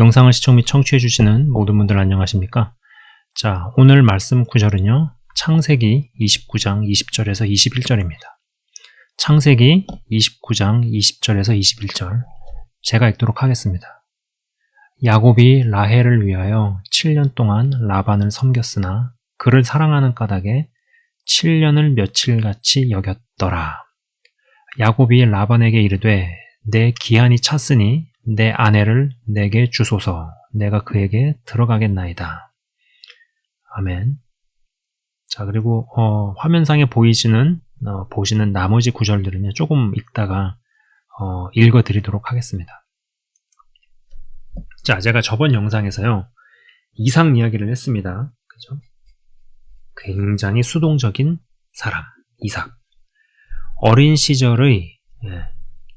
영상을 시청 및 청취해 주시는 모든 분들 안녕하십니까? 자, 오늘 말씀 구절은요. 창세기 29장 20절에서 21절입니다. 창세기 29장 20절에서 21절 제가 읽도록 하겠습니다. 야곱이 라헬을 위하여 7년 동안 라반을 섬겼으나 그를 사랑하는 까닭에 7년을 며칠같이 여겼더라. 야곱이 라반에게 이르되 내 기한이 찼으니 내 아내를 내게 주소서. 내가 그에게 들어가겠나이다. 아멘. 자, 그리고 화면상에 보시는 나머지 구절들은요, 조금 읽다가 읽어드리도록 하겠습니다. 자, 제가 저번 영상에서요, 이삭 이야기를 했습니다. 그죠? 굉장히 수동적인 사람, 이삭. 어린 시절의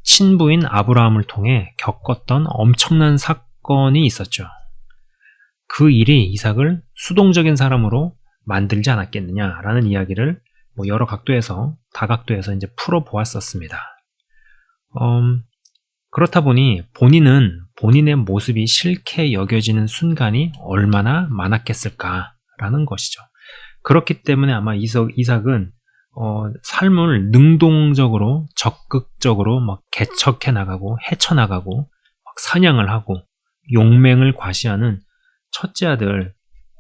친부인 아브라함을 통해 겪었던 엄청난 사건이 있었죠. 그 일이 이삭을 수동적인 사람으로 만들지 않았겠느냐라는 이야기를 여러 각도에서, 다각도에서 이제 풀어보았었습니다. 그렇다 보니 본인의 모습이 싫게 여겨지는 순간이 얼마나 많았겠을까라는 것이죠. 그렇기 때문에 아마 이삭은 삶을 능동적으로, 적극적으로 막 개척해 나가고, 헤쳐나가고, 막 사냥을 하고, 용맹을 과시하는 첫째 아들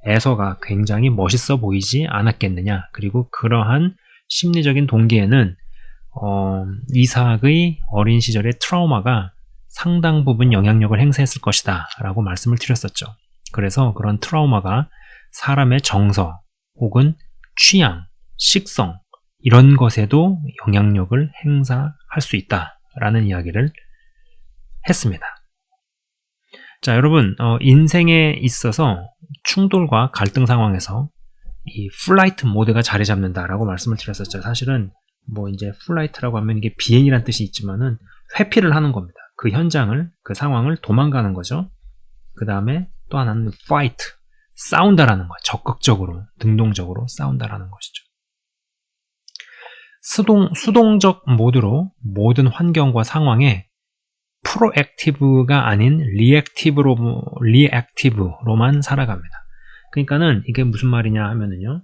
에서가 굉장히 멋있어 보이지 않았겠느냐. 그리고 그러한 심리적인 동기에는 이삭의 어린 시절의 트라우마가 상당 부분 영향력을 행사했을 것이다 라고 말씀을 드렸었죠. 그래서 그런 트라우마가 사람의 정서 혹은 취향, 식성 이런 것에도 영향력을 행사할 수 있다라는 이야기를 했습니다. 자, 여러분, 인생에 있어서 충돌과 갈등 상황에서 이 플라이트 모드가 자리 잡는다라고 말씀을 드렸었죠. 사실은 이제 플라이트라고 하면 이게 비행이란 뜻이 있지만은 회피를 하는 겁니다. 그 현장을, 그 상황을 도망가는 거죠. 그 다음에 또 하나는 fight, 싸운다라는 거예요. 적극적으로, 능동적으로 싸운다라는 것이죠. 수동적 모드로 모든 환경과 상황에 프로액티브가 아닌 리액티브로만 살아갑니다. 그러니까는 이게 무슨 말이냐 하면은요.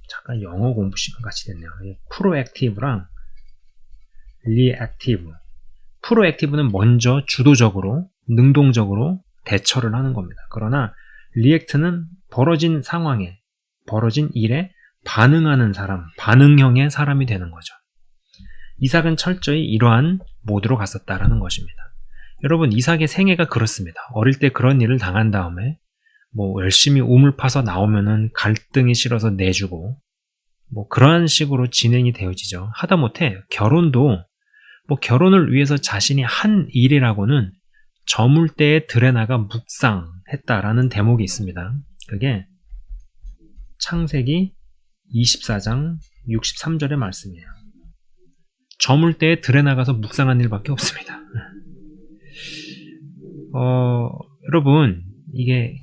잠깐 영어 공부 시간 같이 됐네요. 프로액티브랑 리액티브. 프로액티브는 먼저 주도적으로, 능동적으로 대처를 하는 겁니다. 그러나 리액트는 벌어진 상황에, 벌어진 일에 반응하는 사람, 반응형의 사람이 되는 거죠. 이삭은 철저히 이러한 모드로 갔었다라는 것입니다. 여러분, 이삭의 생애가 그렇습니다. 어릴 때 그런 일을 당한 다음에 열심히 우물 파서 나오면은 갈등이 싫어서 내주고 그러한 식으로 진행이 되어지죠. 하다못해 결혼도 결혼을 위해서 자신이 한 일이라고는 저물대에 들여나가 묵상했다라는 대목이 있습니다. 그게 창세기 24장 63절의 말씀이에요. 저물대에 들여나가서 묵상한 일밖에 없습니다. 여러분, 이게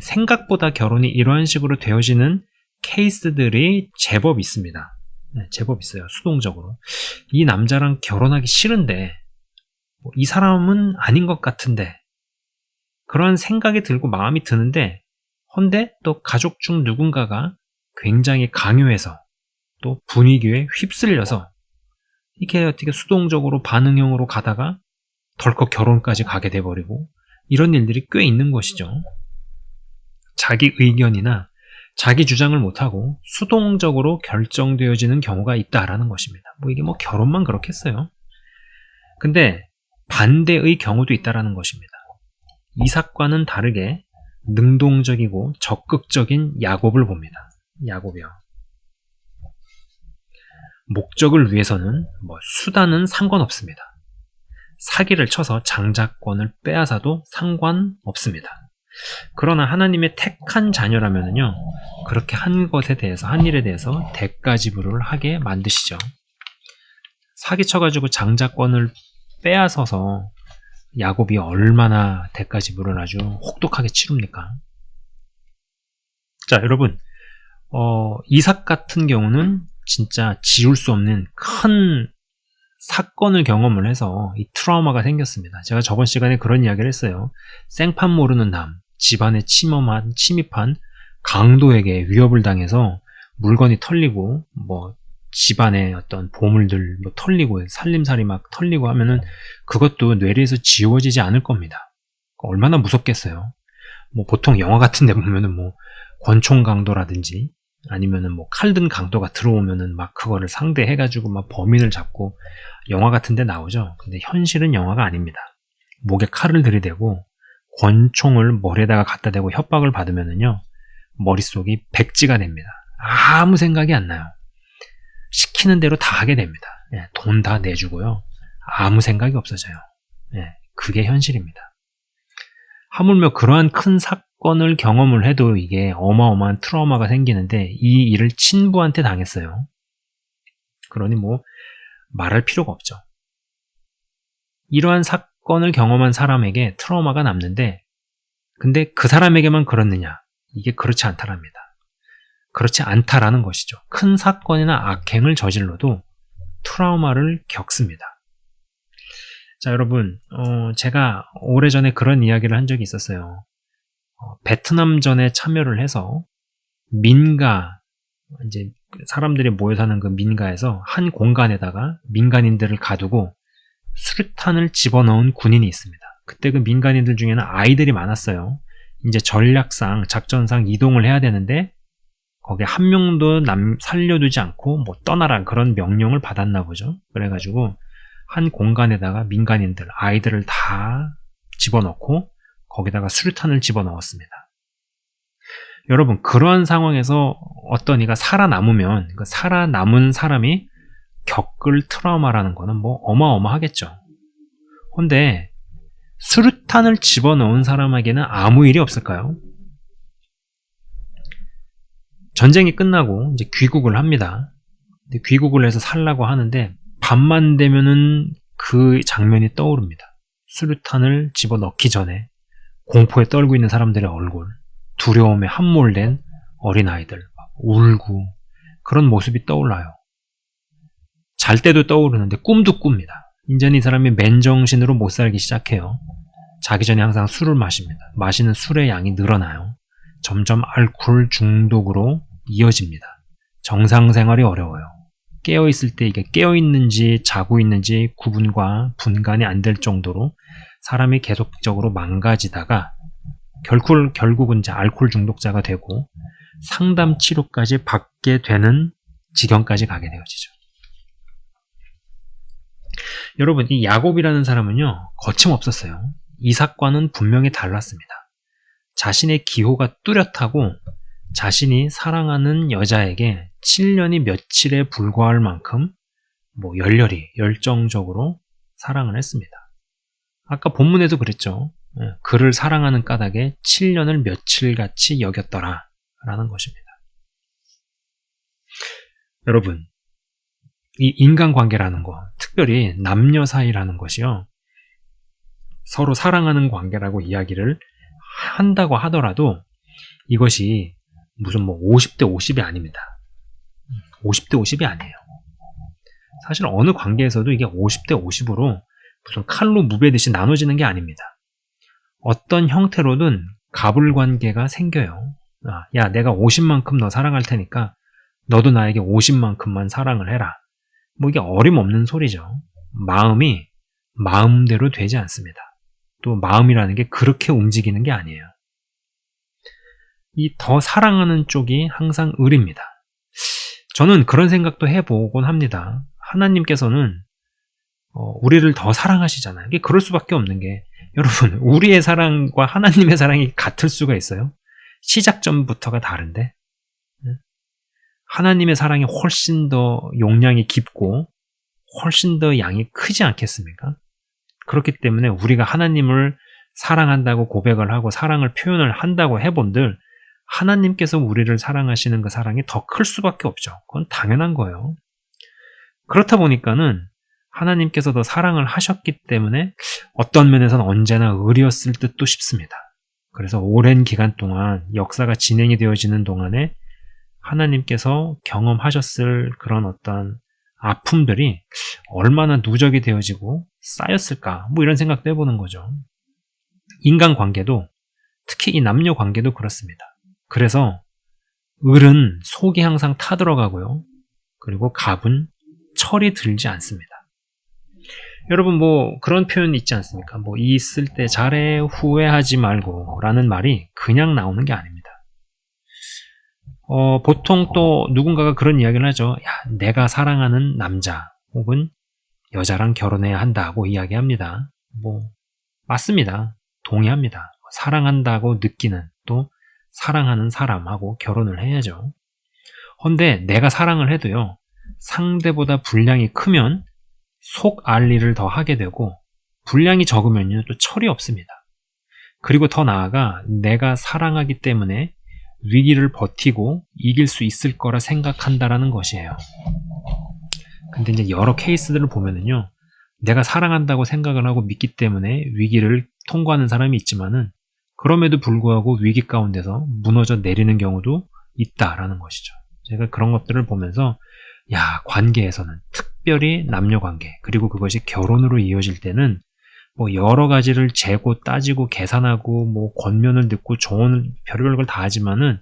생각보다 결혼이 이러한 식으로 되어지는 케이스들이 제법 있습니다. 네, 제법 있어요. 수동적으로. 이 남자랑 결혼하기 싫은데, 이 사람은 아닌 것 같은데, 그런 생각이 들고 마음이 드는데, 헌데 또 가족 중 누군가가 굉장히 강요해서, 또 분위기에 휩쓸려서, 이렇게 어떻게 수동적으로 반응형으로 가다가 덜컥 결혼까지 가게 돼버리고 이런 일들이 꽤 있는 것이죠. 자기 의견이나 자기 주장을 못하고 수동적으로 결정되어지는 경우가 있다라는 것입니다. 이게 결혼만 그렇겠어요. 근데 반대의 경우도 있다라는 것입니다. 이삭과는 다르게 능동적이고 적극적인 야곱을 봅니다. 야곱이요. 목적을 위해서는 수단은 상관없습니다. 사기를 쳐서 장자권을 빼앗아도 상관없습니다. 그러나 하나님의 택한 자녀라면요, 그렇게 한 것에 대해서, 한 일에 대해서 대가 지불을 하게 만드시죠. 사기 쳐가지고 장자권을 빼앗아서 야곱이 얼마나 대가 지불을 아주 혹독하게 치릅니까? 자, 여러분, 이삭 같은 경우는 진짜 지울 수 없는 큰 사건을 경험을 해서 이 트라우마가 생겼습니다. 제가 저번 시간에 그런 이야기를 했어요. 생판 모르는 남, 집안에 침입한 강도에게 위협을 당해서 물건이 털리고 집안에 어떤 보물들 털리고 살림살이 막 털리고 하면은 그것도 뇌리에서 지워지지 않을 겁니다. 얼마나 무섭겠어요. 보통 영화 같은 데 보면은 권총 강도라든지 아니면은 칼 든 강도가 들어오면은 막 그거를 상대해가지고 막 범인을 잡고 영화 같은 데 나오죠. 근데 현실은 영화가 아닙니다. 목에 칼을 들이대고 권총을 머리에다가 갖다 대고 협박을 받으면은요, 머릿속이 백지가 됩니다. 아무 생각이 안 나요. 시키는 대로 다 하게 됩니다. 돈 다 내주고요. 아무 생각이 없어져요. 그게 현실입니다. 하물며 그러한 큰 사건을 경험을 해도 이게 어마어마한 트라우마가 생기는데 이 일을 친부한테 당했어요. 그러니 말할 필요가 없죠. 이러한 사건을 경험한 사람에게 트라우마가 남는데 근데 그 사람에게만 그렇느냐? 이게 그렇지 않다랍니다. 그렇지 않다라는 것이죠. 큰 사건이나 악행을 저질러도 트라우마를 겪습니다. 자, 여러분, 제가 오래전에 그런 이야기를 한 적이 있었어요. 베트남전에 참여를 해서 민가, 이제 사람들이 모여 사는 그 민가에서 한 공간에다가 민간인들을 가두고 수류탄을 집어넣은 군인이 있습니다. 그때 그 민간인들 중에는 아이들이 많았어요. 이제 전략상, 작전상 이동을 해야 되는데 거기에 한 명도 살려두지 않고 떠나라 그런 명령을 받았나 보죠. 그래가지고 한 공간에다가 민간인들, 아이들을 다 집어넣고 거기다가 수류탄을 집어넣었습니다. 여러분, 그러한 상황에서 어떤 이가 살아남으면 그 살아남은 사람이 겪을 트라우마라는 거는 어마어마하겠죠. 근데 수류탄을 집어넣은 사람에게는 아무 일이 없을까요? 전쟁이 끝나고 이제 귀국을 합니다. 귀국을 해서 살라고 하는데 밤만 되면은 그 장면이 떠오릅니다. 수류탄을 집어넣기 전에 공포에 떨고 있는 사람들의 얼굴, 두려움에 함몰된 어린아이들, 울고 그런 모습이 떠올라요. 잘 때도 떠오르는데 꿈도 꿉니다. 이제는 이 사람이 맨정신으로 못 살기 시작해요. 자기 전에 항상 술을 마십니다. 마시는 술의 양이 늘어나요. 점점 알코올 중독으로 이어집니다. 정상 생활이 어려워요. 깨어있을 때 이게 깨어있는지 자고 있는지 구분과 분간이 안 될 정도로 사람이 계속적으로 망가지다가 결국은 이제 알코올 중독자가 되고 상담 치료까지 받게 되는 지경까지 가게 되어지죠. 여러분, 이 야곱이라는 사람은요, 거침없었어요. 이삭과는 분명히 달랐습니다. 자신의 기호가 뚜렷하고 자신이 사랑하는 여자에게 7년이 며칠에 불과할 만큼 열정적으로 사랑을 했습니다. 아까 본문에도 그랬죠. 그를 사랑하는 까닭에 7년을 며칠같이 여겼더라 라는 것입니다. 여러분, 이 인간관계라는 거, 특별히 남녀 사이라는 것이요, 서로 사랑하는 관계라고 이야기를 한다고 하더라도 이것이 무슨 50대 50이 아닙니다. 50대 50이 아니에요. 사실 어느 관계에서도 이게 50대 50으로 무슨 칼로 무베듯이 나눠지는 게 아닙니다. 어떤 형태로든 갑을관계가 생겨요. 야, 내가 50만큼 너 사랑할 테니까 너도 나에게 50만큼만 사랑을 해라. 이게 어림없는 소리죠. 마음이 마음대로 되지 않습니다. 또 마음이라는 게 그렇게 움직이는 게 아니에요. 이 더 사랑하는 쪽이 항상 을입니다. 저는 그런 생각도 해보곤 합니다. 하나님께서는 우리를 더 사랑하시잖아요. 이게 그럴 수밖에 없는 게, 여러분, 우리의 사랑과 하나님의 사랑이 같을 수가 있어요? 시작점부터가 다른데, 하나님의 사랑이 훨씬 더 용량이 깊고 훨씬 더 양이 크지 않겠습니까? 그렇기 때문에 우리가 하나님을 사랑한다고 고백을 하고 사랑을 표현을 한다고 해본들 하나님께서 우리를 사랑하시는 그 사랑이 더 클 수밖에 없죠. 그건 당연한 거예요. 그렇다 보니까는 하나님께서 더 사랑을 하셨기 때문에 어떤 면에서는 언제나 을이었을 듯도 싶습니다. 그래서 오랜 기간 동안 역사가 진행이 되어지는 동안에 하나님께서 경험하셨을 그런 어떤 아픔들이 얼마나 누적이 되어지고 쌓였을까, 뭐 이런 생각도 해보는 거죠. 인간관계도, 특히 이 남녀관계도 그렇습니다. 그래서 을은 속이 항상 타들어가고요. 그리고 갑은 철이 들지 않습니다. 여러분 뭐 그런 표현 있지 않습니까? 뭐 있을 때 잘해 후회하지 말고 라는 말이 그냥 나오는 게 아닙니다. 보통 또 누군가가 그런 이야기를 하죠. 야, 내가 사랑하는 남자 혹은 여자랑 결혼해야 한다고 이야기합니다. 뭐 맞습니다. 동의합니다. 사랑한다고 느끼는 또 사랑하는 사람하고 결혼을 해야죠. 헌데 내가 사랑을 해도요. 상대보다 분량이 크면 속 알리를 더 하게 되고 분량이 적으면요. 또 철이 없습니다. 그리고 더 나아가 내가 사랑하기 때문에 위기를 버티고 이길 수 있을 거라 생각한다라는 것이에요. 근데 이제 여러 케이스들을 보면은요. 내가 사랑한다고 생각을 하고 믿기 때문에 위기를 통과하는 사람이 있지만은 그럼에도 불구하고 위기 가운데서 무너져 내리는 경우도 있다라는 것이죠. 제가 그런 것들을 보면서 야, 관계에서는 특별히 남녀 관계 그리고 그것이 결혼으로 이어질 때는 뭐 여러 가지를 재고 따지고 계산하고 뭐 권면을 듣고 조언을 별의별 걸 다 하지만은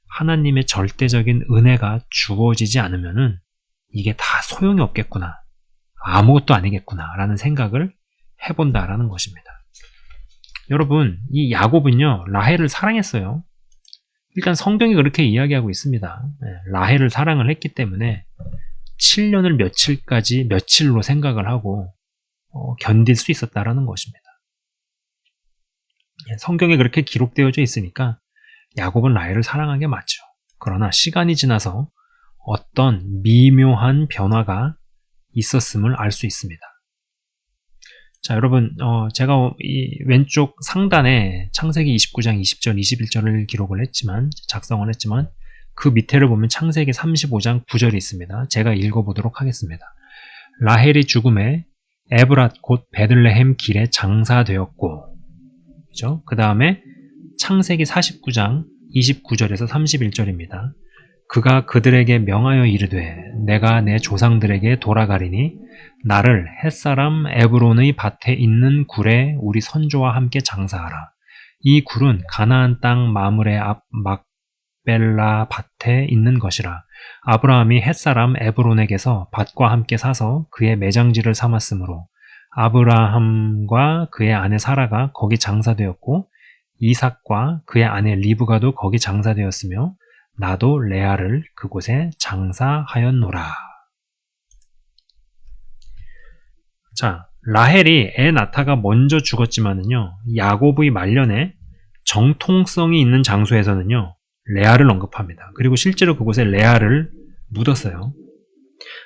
하나님의 절대적인 은혜가 주어지지 않으면은 이게 다 소용이 없겠구나. 아무것도 아니겠구나 라는 생각을 해본다라는 것입니다. 여러분, 이 야곱은요 라헬을 사랑했어요. 일단 성경이 그렇게 이야기하고 있습니다. 라헬을 사랑을 했기 때문에 7년을 며칠로 생각을 하고 견딜 수 있었다라는 것입니다. 성경에 그렇게 기록되어져 있으니까 야곱은 라헬을 사랑한 게 맞죠. 그러나 시간이 지나서 어떤 미묘한 변화가 있었음을 알 수 있습니다. 자, 여러분, 제가 이 왼쪽 상단에 창세기 29장 20절, 21절을 작성을 했지만, 그 밑에를 보면 창세기 35장 9절이 있습니다. 제가 읽어보도록 하겠습니다. 라헬이 죽음에 에브랏 곧 베들레헴 길에 장사되었고, 그죠? 그 다음에 창세기 49장 29절에서 31절입니다. 그가 그들에게 명하여 이르되 내가 내 조상들에게 돌아가리니 나를 햇사람 에브론의 밭에 있는 굴에 우리 선조와 함께 장사하라. 이 굴은 가나안 땅 마므레 앞 막벨라 밭에 있는 것이라. 아브라함이 햇사람 에브론에게서 밭과 함께 사서 그의 매장지를 삼았으므로 아브라함과 그의 아내 사라가 거기 장사되었고 이삭과 그의 아내 리브가도 거기 장사되었으며 나도 레아를 그곳에 장사하였노라. 자, 라헬이 애 낳다가 먼저 죽었지만은요, 야곱의 말년에 정통성이 있는 장소에서는요, 레아를 언급합니다. 그리고 실제로 그곳에 레아를 묻었어요.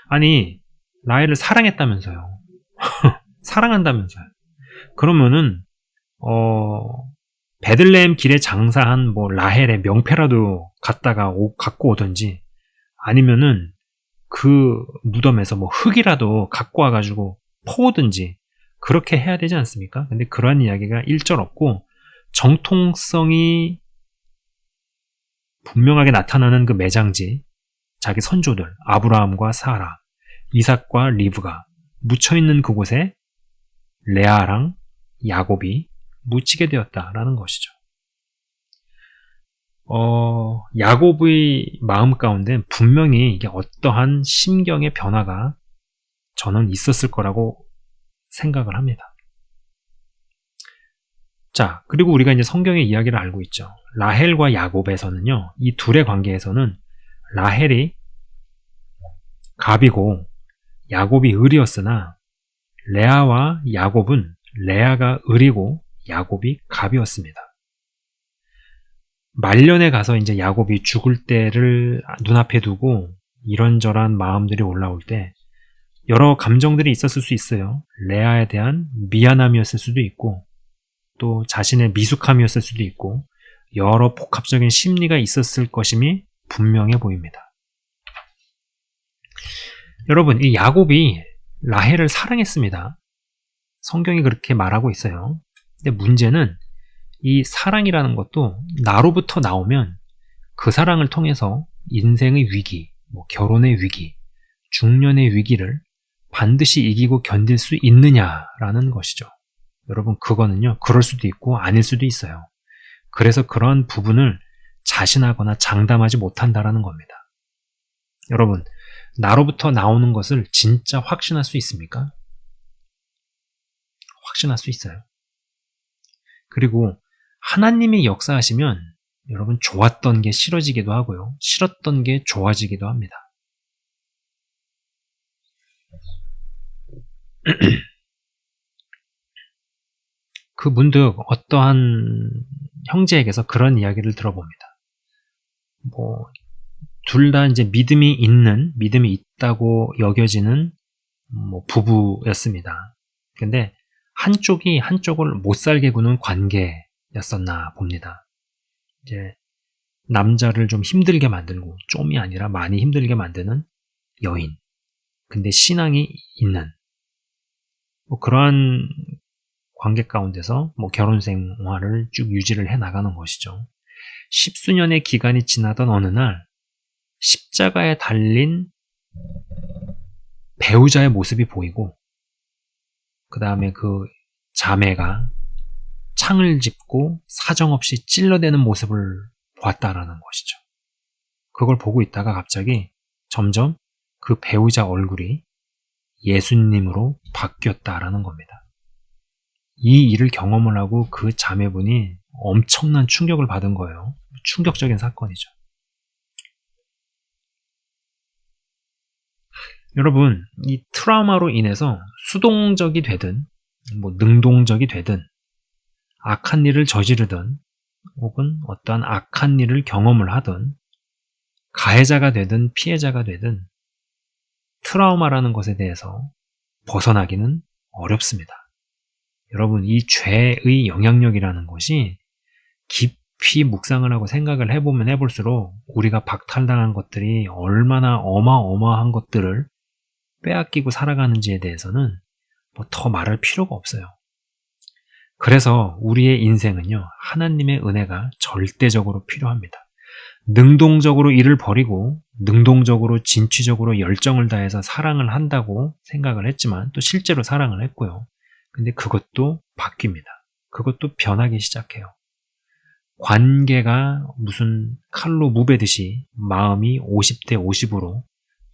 아니, 라헬을 사랑했다면서요. 사랑한다면서요. 그러면은, 베들레헴 길에 장사한 뭐 라헬의 명패라도 갖고 오든지 아니면은 그 무덤에서 뭐 흙이라도 갖고 와가지고 퍼오든지 그렇게 해야 되지 않습니까? 근데 그러한 이야기가 일절 없고 정통성이 분명하게 나타나는 그 매장지, 자기 선조들 아브라함과 사라, 이삭과 리브가 묻혀있는 그곳에 레아랑 야곱이 묻히게 되었다라는 것이죠. 야곱의 마음 가운데 분명히 이게 어떠한 심경의 변화가 저는 있었을 거라고 생각을 합니다. 자, 그리고 우리가 이제 성경의 이야기를 알고 있죠. 라헬과 야곱에서는요, 이 둘의 관계에서는 라헬이 갑이고 야곱이 을이었으나 레아와 야곱은 레아가 을이고 야곱이 갑이었습니다. 말년에 가서 이제 야곱이 죽을 때를 눈앞에 두고 이런저런 마음들이 올라올 때 여러 감정들이 있었을 수 있어요. 레아에 대한 미안함이었을 수도 있고 또 자신의 미숙함이었을 수도 있고 여러 복합적인 심리가 있었을 것임이 분명해 보입니다. 여러분, 이 야곱이 라헬을 사랑했습니다. 성경이 그렇게 말하고 있어요. 근데 문제는 이 사랑이라는 것도 나로부터 나오면 그 사랑을 통해서 인생의 위기, 뭐 결혼의 위기, 중년의 위기를 반드시 이기고 견딜 수 있느냐라는 것이죠. 여러분, 그거는요, 그럴 수도 있고 아닐 수도 있어요. 그래서 그런 부분을 자신하거나 장담하지 못한다라는 겁니다. 여러분, 나로부터 나오는 것을 진짜 확신할 수 있습니까? 확신할 수 있어요. 그리고 하나님이 역사하시면 여러분, 좋았던 게 싫어지기도 하고요. 싫었던 게 좋아지기도 합니다. 그 문득 어떠한 형제에게서 그런 이야기를 들어봅니다. 둘 다 이제 믿음이 있다고 여겨지는 부부였습니다. 근데 한쪽이 한쪽을 못 살게 구는 관계였었나 봅니다. 이제 남자를 좀 힘들게 만들고, 좀이 아니라 많이 힘들게 만드는 여인. 근데 신앙이 있는 그러한 관계 가운데서 결혼 생활을 쭉 유지를 해 나가는 것이죠. 10수년의 기간이 지나던 어느 날 십자가에 달린 배우자의 모습이 보이고, 그 다음에 그 자매가 창을 짚고 사정없이 찔러대는 모습을 보았다라는 것이죠. 그걸 보고 있다가 갑자기 점점 그 배우자 얼굴이 예수님으로 바뀌었다라는 겁니다. 이 일을 경험을 하고 그 자매분이 엄청난 충격을 받은 거예요. 충격적인 사건이죠. 여러분, 이 트라우마로 인해서 수동적이 되든 능동적이 되든 악한 일을 저지르든 혹은 어떠한 악한 일을 경험을 하든 가해자가 되든 피해자가 되든 트라우마라는 것에 대해서 벗어나기는 어렵습니다. 여러분, 이 죄의 영향력이라는 것이 깊이 묵상을 하고 생각을 해보면 해볼수록 우리가 박탈당한 것들이 얼마나 어마어마한 것들을 빼앗기고 살아가는지에 대해서는 더 말할 필요가 없어요. 그래서 우리의 인생은요, 하나님의 은혜가 절대적으로 필요합니다. 능동적으로 일을 벌이고 능동적으로 진취적으로 열정을 다해서 사랑을 한다고 생각을 했지만 또 실제로 사랑을 했고요. 근데 그것도 바뀝니다. 그것도 변하기 시작해요. 관계가 무슨 칼로 무베듯이 마음이 50대 50으로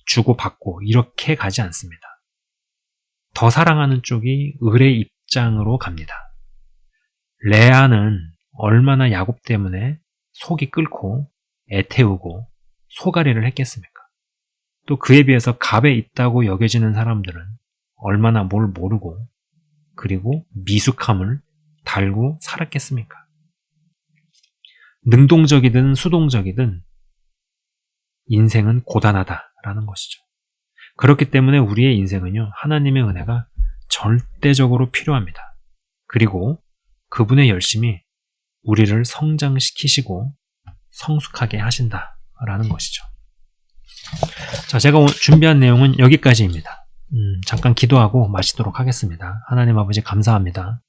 주고받고 이렇게 가지 않습니다. 더 사랑하는 쪽이 을의 입장으로 갑니다. 레아는 얼마나 야곱 때문에 속이 끓고 애태우고 소가리를 했겠습니까? 또 그에 비해서 갑에 있다고 여겨지는 사람들은 얼마나 뭘 모르고 그리고 미숙함을 달고 살았겠습니까? 능동적이든 수동적이든 인생은 고단하다라는 것이죠. 그렇기 때문에 우리의 인생은요, 하나님의 은혜가 절대적으로 필요합니다. 그리고 그분의 열심이 우리를 성장시키시고 성숙하게 하신다라는 것이죠. 자, 제가 오늘 준비한 내용은 여기까지입니다. 잠깐 기도하고 마치도록 하겠습니다. 하나님 아버지 감사합니다.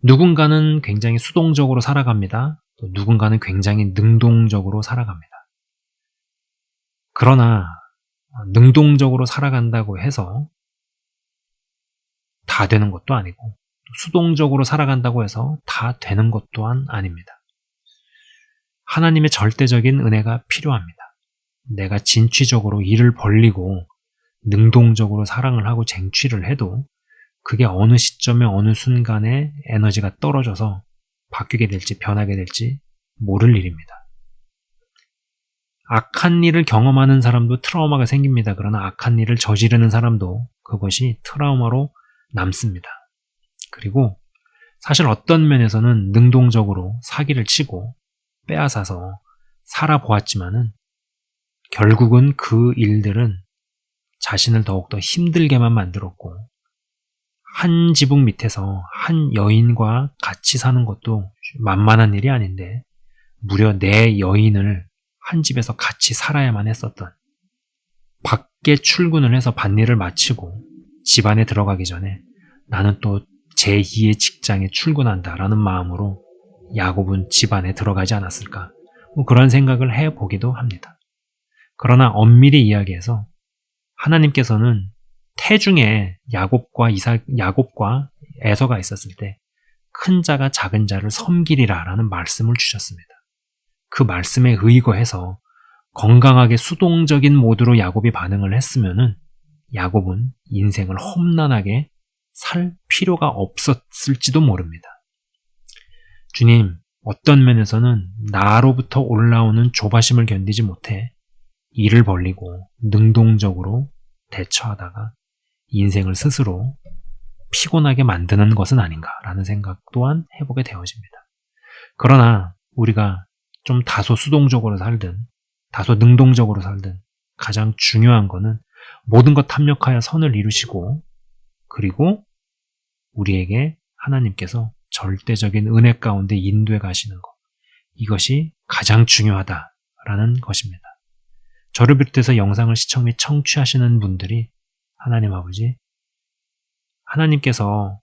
누군가는 굉장히 수동적으로 살아갑니다. 또 누군가는 굉장히 능동적으로 살아갑니다. 그러나 능동적으로 살아간다고 해서 다 되는 것도 아니고 수동적으로 살아간다고 해서 다 되는 것 또한 아닙니다. 하나님의 절대적인 은혜가 필요합니다. 내가 진취적으로 일을 벌리고 능동적으로 사랑을 하고 쟁취를 해도 그게 어느 시점에 어느 순간에 에너지가 떨어져서 바뀌게 될지 변하게 될지 모를 일입니다. 악한 일을 경험하는 사람도 트라우마가 생깁니다. 그러나 악한 일을 저지르는 사람도 그것이 트라우마로 남습니다. 그리고 사실 어떤 면에서는 능동적으로 사기를 치고 빼앗아서 살아보았지만은 결국은 그 일들은 자신을 더욱더 힘들게만 만들었고 한 지붕 밑에서 한 여인과 같이 사는 것도 만만한 일이 아닌데 무려 4여인을 한 집에서 같이 살아야만 했었던, 밖에 출근을 해서 밭일을 마치고 집안에 들어가기 전에 나는 또 제2의 직장에 출근한다라는 마음으로 야곱은 집안에 들어가지 않았을까, 그런 생각을 해보기도 합니다. 그러나 엄밀히 이야기해서 하나님께서는 태중에 야곱과 에서가 있었을 때 큰 자가 작은 자를 섬기리라 라는 말씀을 주셨습니다. 그 말씀에 의거해서 건강하게 수동적인 모드로 야곱이 반응을 했으면은 야곱은 인생을 험난하게 살 필요가 없었을지도 모릅니다. 주님, 어떤 면에서는 나로부터 올라오는 조바심을 견디지 못해 일을 벌리고 능동적으로 대처하다가 인생을 스스로 피곤하게 만드는 것은 아닌가라는 생각 또한 해보게 되어집니다. 그러나 우리가 좀 다소 수동적으로 살든 다소 능동적으로 살든 가장 중요한 것은 모든 것 합력하여 선을 이루시고 그리고 우리에게 하나님께서 절대적인 은혜 가운데 인도해 가시는 것, 이것이 가장 중요하다라는 것입니다. 저를 비롯해서 영상을 시청 및 청취하시는 분들이 하나님 아버지, 하나님께서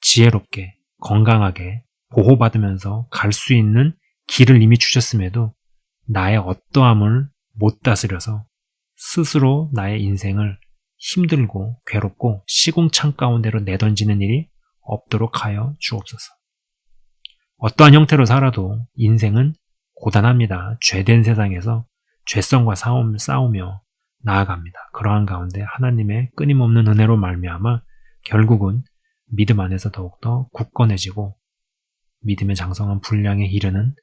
지혜롭게 건강하게 보호받으면서 갈 수 있는 길을 이미 주셨음에도 나의 어떠함을 못 다스려서 스스로 나의 인생을 힘들고 괴롭고 시궁창 가운데로 내던지는 일이 없도록 하여 주옵소서. 어떠한 형태로 살아도 인생은 고단합니다. 죄된 세상에서 죄성과 싸우며 나아갑니다. 그러한 가운데 하나님의 끊임없는 은혜로 말미암아 결국은 믿음 안에서 더욱더 굳건해지고 믿음의 장성한 분량에 이르는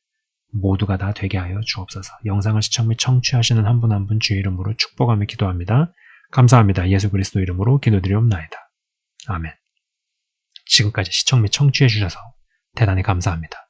모두가 다 되게 하여 주옵소서. 영상을 시청 및 청취하시는 한 분 한 분 주의 이름으로 축복하며 기도합니다. 감사합니다. 예수 그리스도 이름으로 기도드리옵나이다. 아멘. 지금까지 시청 및 청취해 주셔서 대단히 감사합니다.